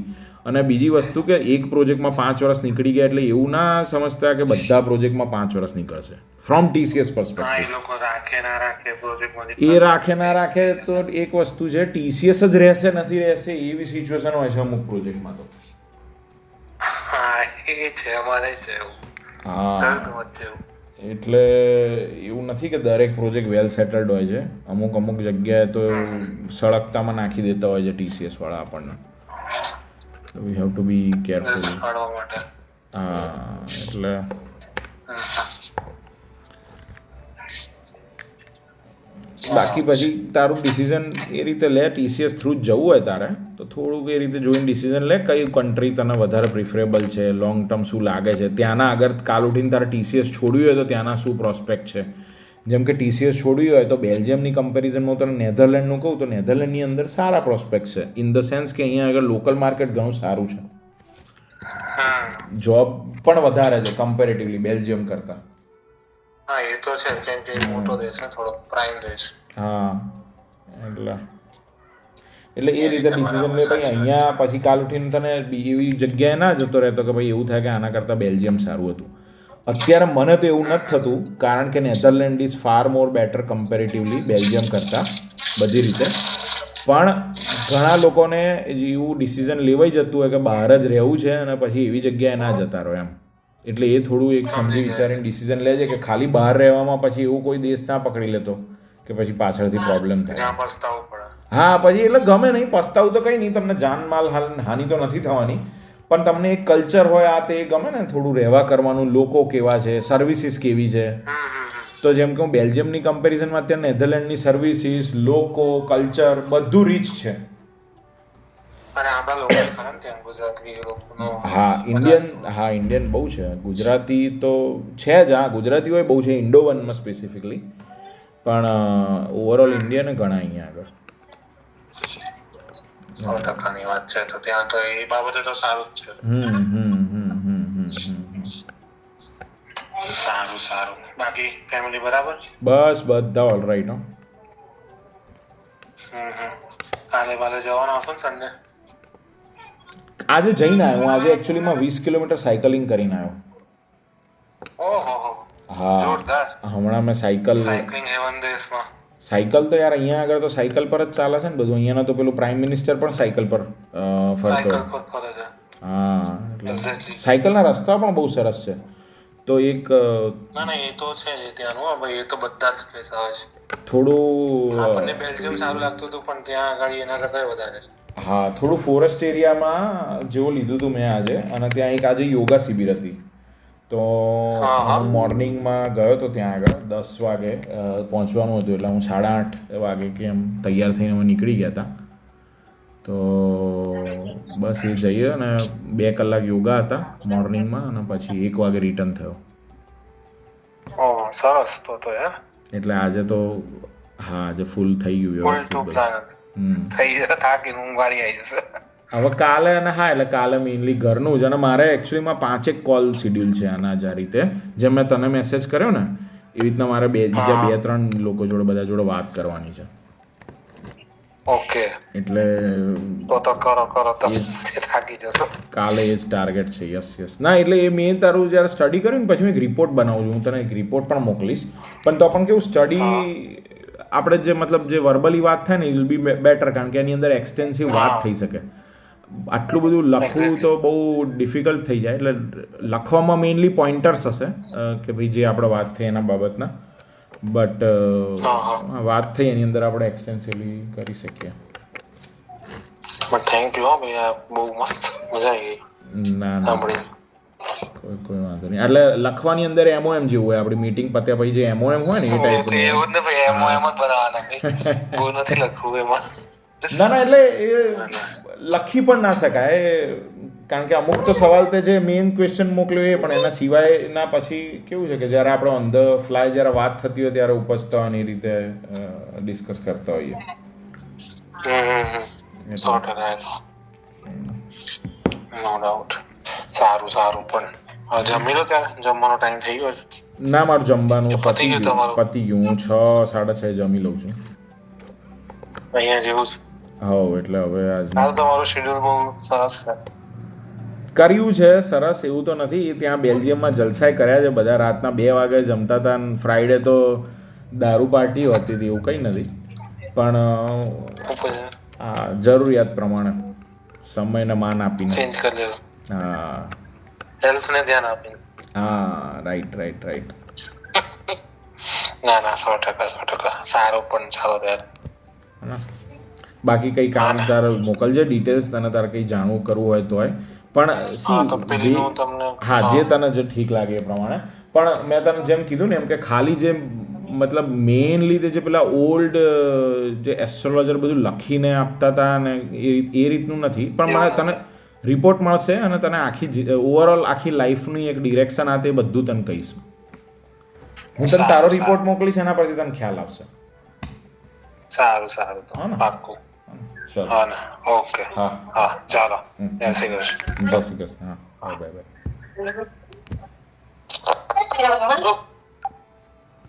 અને બીજી વસ્તુ કે એક પ્રોજેક્ટમાં 5 વર્ષ નીકળી ગયા એટલે એવું ના સમજતા કે બધા પ્રોજેક્ટમાં 5 વર્ષ નીકળશે. ફ્રોમ TCS પર્સપેક્ટિવ એ રાખે ના રાખે તો એક વસ્તુ છે, TCS જ રહેશે નથી રહેશે એવી સિચ્યુએશન હોય છે અમુક પ્રોજેક્ટમાં તો. એટલે એવું નથી કે દરેક પ્રોજેક્ટ વેલ સેટલડ હોય છે. અમુક જગ્યાએ તો સળગતામાં નાખી દેતા હોય છે TCS વાળા આપણને. We have to be careful. એટલે બાકી પછી તારું ડિસિઝન એ રીતે લે. TCS થ્રુ જ જવું હોય તારે તો થોડુંક એ રીતે જોઈને ડિસિઝન લે કઈ કન્ટ્રી તને વધારે પ્રિફરેબલ છે, લોંગ ટર્મ શું લાગે છે, ત્યાંના અગર કાલ ઉઠીને તારે TCS છોડ્યું હોય તો ત્યાંના શું પ્રોસ્પેક્ટ છે. જેમ કે TCS છોડ્યું હોય તો બેલ્જિયમની કમ્પેરિઝનમાં તને નેધરલેન્ડનું કહું તો નેધરલેન્ડની અંદર સારા પ્રોસ્પેક્ટ છે, ઇન ધ સેન્સ કે અહીંયા આગળ લોકલ માર્કેટ ઘણું સારું છે, જોબ પણ વધારે છે કમ્પેરેટિવલી બેલ્જિયમ કરતાં. હા એ તો છે કેમ કે મોટો દેશ છે, થોડો પ્રાઇમ દેશ. હા એટલે એ રીતે ડિસિઝન લે. ભાઈ અહીંયા પછી કાલ ઉઠીને તને એવી જગ્યાએ ના જતો રહેતો કે ભાઈ એવું થાય કે આના કરતાં બેલ્જિયમ સારું હતું. અત્યારે મને તો એવું નથી થતું કારણ કે Netherlands is far more better comparatively Belgium કરતાં બધી રીતે. પણ ઘણા લોકોને એવું ડિસિઝન લેવાઈ જતું હોય કે બહાર જ રહેવું છે અને પછી એવી જગ્યાએ ના જતા રહો એમ. એટલે એ થોડું એક સમજી વિચારીને ડિસિઝન લે છે કે ખાલી બહાર રહેવામાં પછી એવું કોઈ દેશ ના પકડી લેતો કે પછી પાછળથી પ્રોબ્લેમ થાય. હા પછી એટલે ગમે નહીં, પસ્તાવું તો કંઈ નહીં, તમને જાનમાલ હાનિ તો નથી થવાની, પણ તમને એક કલ્ચર હોય આ તે ગમે ને થોડું રહેવા કરવાનું, લોકો કેવા છે, સર્વિસીસ કેવી છે. તો જેમ કે હું બેલ્જિયમની કમ્પેરિઝનમાં અત્યારે નેધરલેન્ડની સર્વિસીસ, લોકો, કલ્ચર બધું રીચ છે. હા ઇન્ડિયન બહુ છે, ગુજરાતી તો છે જ. હા ગુજરાતી હોય બહુ છે ઇન્ડોવનમાં સ્પેસિફિકલી, પણ ઓવરઓલ ઇન્ડિયન ઘણા અહીંયા આગળ. 100%ની વાત છે તો ત્યાં તો એ બાબતે તો સારું જ છે. સારું. બાકી ફેમિલી બરાબર? બસ બધા ઓલરાઈટ. હો કાલે જવાના હશો ને સન્ડે? આજે જઈને આવ્યો હું. આજે એકચ્યુઅલીમાં 20 કિલોમીટર સાયકલિંગ કરીને આવ્યો. ઓહો હા જોરદાર. હમણાં મેં સાયકલિંગ હેવન દેશમાં. સાયકલ તો યાર અહીંયા આગળ તો સાયકલ પર જ ચાલે છે ને બધું. અહીંયાનો તો પેલું પ્રાઇમ મિનિસ્ટર પણ સાયકલ પર ફરતો. હા એટલે સાયકલના રસ્તા પણ બહુ સરસ છે. તો એક ના એ તો છે જ ત્યાંનું. ભાઈ એ તો બધા જ પ્લેસ આવે છે. થોડું આપણને બેલ્જિયમ સારું લાગતું હતું પણ ત્યાં આગળ એના કરતાં વધારે. હા થોડું ફોરેસ્ટ એરિયામાં જેવું લીધું હતું મેં આજે. અને ત્યાં એક આજે યોગા શિબિર હતી તો હું મોર્નિંગમાં ગયો હતો ત્યાં આગળ. 10 વાગે પહોંચવાનું હતું એટલે હું 8:30 વાગે કે એમ તૈયાર થઈને અમે નીકળી ગયા હતા. તો બસ એ જઈએ અને 2 કલાક યોગા હતા મોર્નિંગમાં અને પછી 1 વાગે રિટર્ન થયો. સરસ તો યાર. એટલે આજે તો હા આજે ફૂલ થઈ ગયું વ્યવસ્થિત. હવે કાલે અને હા એટલે કાલે મેઇનલી ઘરનું જ. અને મારે એકચ્યુઅલીમાં 5 કોલ શિડ્યુલ છે આના જ આ રીતે જેમ મેં તને મેસેજ કર્યો ને એવી રીતના મારે બીજા 2-3 લોકો જોડે બધા જોડે વાત કરવાની છે. ઓકે એટલે તો કરો થાકી જશો. કાલે એ જ ટાર્ગેટ છે. યસ ના એટલે એ મેં તારું જ્યારે સ્ટડી કર્યું ને પછી હું એક રિપોર્ટ બનાવું છું. હું તને એક રિપોર્ટ પણ મોકલીશ. પણ તો પણ કેવું સ્ટડી આપણે જે મતલબ જે વર્બલી વાત થાય ને ઇટ વિલ બી બેટર કારણ કે એની અંદર એક્સટેન્સિવ વાત થઈ શકે. આટલું બધું લખવું તો બહુ ડિફિકલ્ટ થઈ જાય. એટલે લખવામાં મેઇનલી પોઈન્ટર્સ હશે કે ભાઈ જે આપણે વાત થઈ એના બાબતના. બટ વાત થઈ એની અંદર આપણે એક્સટેન્સિવલી કરી શકીએ. થેન્ક યુ ભાઈ, બહુ મસ્ત મજા આવી ગઈ. ના કોઈ વાંધો નહીં. એટલે લખવાની અંદર MOM જેવું હોય. આપણી મીટિંગ પત્યા પછી જે MOM હોય ને એ ટાઈપનું. એવું જ ને ભાઈ, MOM જ બનાવવાના. બહુ નથી લખવું એમાં. ના એટલે એ લખી પણ ના શકાય કારણ કે અમુક તો સવાલ તે જે મેઇન ક્વેશ્ચન મોકલ્યો એ પણ એના સિવાયના પછી કેવું છે કે જ્યારે આપણે ઓન ધ ફ્લાય જ્યારે વાત થતી હોય ત્યારે ઉપજતા હોય એ રીતે ડિસ્કસ કરતા હોઈએ. 100%. No doubt. સારું પણ જમી લો ત્યારે. જમવાનો ટાઈમ થઈ ગયો છે? ના મારું જમવાનું પતી ગયું. હું 6-6:30 જમી લઉં છું અહીંયા જેવું જ. એટલે હવે આજ તમારું શેડ્યુલ બહુ સરસ છે. કર્યું છે સરસ એવું તો નથી. ત્યાં બેલ્જિયમમાં જલસાય કર્યા છે બધા. રાતના 2 વાગે જમતા હતા અને ફ્રાઈડે તો દારૂ પાર્ટી હોતી હતી. એવું કંઈ નથી પણ હા જરૂરિયાત પ્રમાણે સમયને માન આપીને ચેન્જ કરી લેવું. હા હેલ્થને ધ્યાન આપીને. હા રાઈટ. ના 100%. સારું પણ ચાલો ત્યારે. બાકી કંઈ કામ તારે મોકલજે ડિટેલ્સ. તને તારે કંઈ જાણવું કરવું હોય તો પણ હા જે તને જે ઠીક લાગે એ પ્રમાણે. પણ મેં તને જેમ કીધું ને એમ કે ખાલી જે મતલબ મેઇનલી તે જે પેલા ઓલ્ડ જે એસ્ટ્રોલોજર બધું લખીને આપતા હતા ને એ રીતનું નથી, પણ મને તને રિપોર્ટ મળશે અને તને આખી ઓવરઓલ આખી લાઈફની એક ડિરેક્શન આ તે બધું તને કહીશ. હું તને તારો રિપોર્ટ મોકલીશ, એના પરથી તને ખ્યાલ આવશે. સારું સારું, પાક્કું. ચલો, હા ને, ઓકે, હા હા, ચાલો, જય શ્રી કૃષ્ણ. જય શ્રી કૃષ્ણ. હા, બાય બાય.